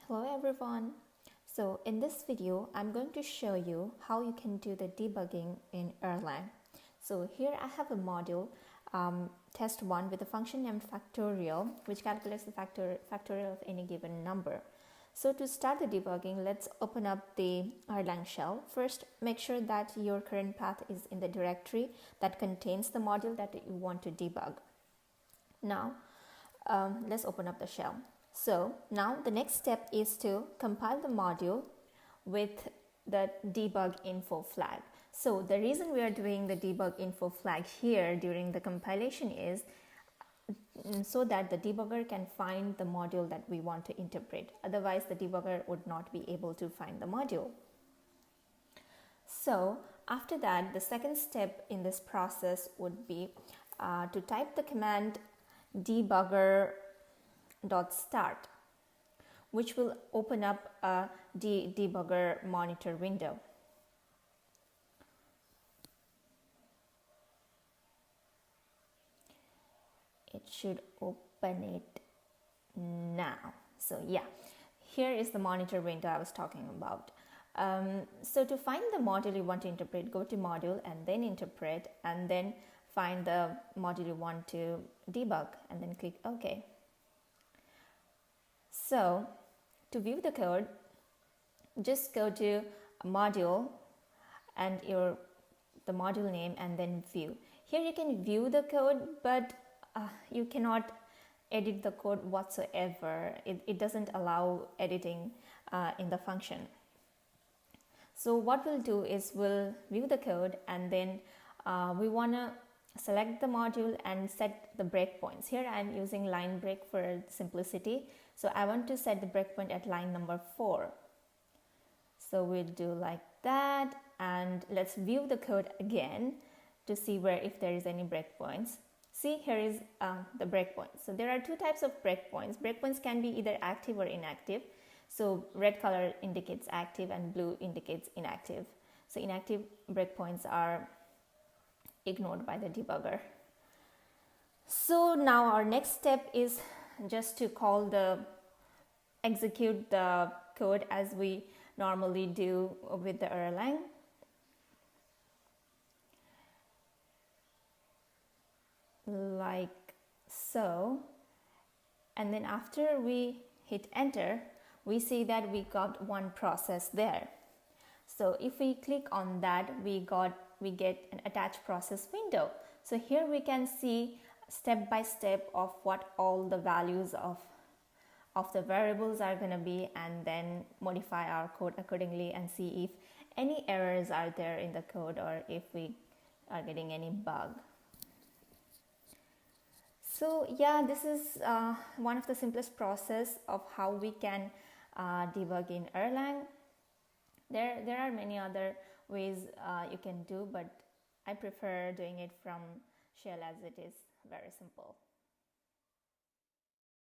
Hello everyone. So in this video, I'm going to show you how you can do the debugging in Erlang. So here I have a module, test 1 with a function named factorial, which calculates the factorial of any given number. So to start the debugging, let's open up the Erlang shell. First, make sure that your current path is in the directory that contains the module that you want to debug. Now, let's open up the shell. So now the next step is to compile the module with the debug info flag. So the reason we are doing the debug info flag here during the compilation is so that the debugger can find the module that we want to interpret. Otherwise, the debugger would not be able to find the module. So after that, the second step in this process would be to type the command debugger.start, which will open up a debugger monitor window. It should open it now. So yeah, here is the monitor window I was talking about. So to find the module you want to interpret, go to module and then interpret, and then find the module you want to debug and then click OK. So to view the code, just go to module and the module name and then view. Here you can view the code, but you cannot edit the code whatsoever. It doesn't allow editing in the function. So what we'll do is we'll view the code, and then we want to select the module and set the breakpoints. Here I'm using line break for simplicity. So I want to set the breakpoint at line number 4. So we'll do like that, and let's view the code again to see if there is any breakpoints. See, here is the breakpoint. So there are two types of breakpoints. Breakpoints can be either active or inactive. So red color indicates active and blue indicates inactive. So inactive breakpoints are ignored by the debugger. So now our next step is just to execute the code as we normally do with the Erlang. Like so, and then after we hit enter, we see that we got one process there. So if we click on that, we get an attached process window. So here we can see step by step of what all the values of the variables are going to be, and then modify our code accordingly and see if any errors are there in the code or if we are getting any bug. So yeah, this is one of the simplest process of how we can debug in Erlang. There are many other ways you can do, but I prefer doing it from shell as it is very simple.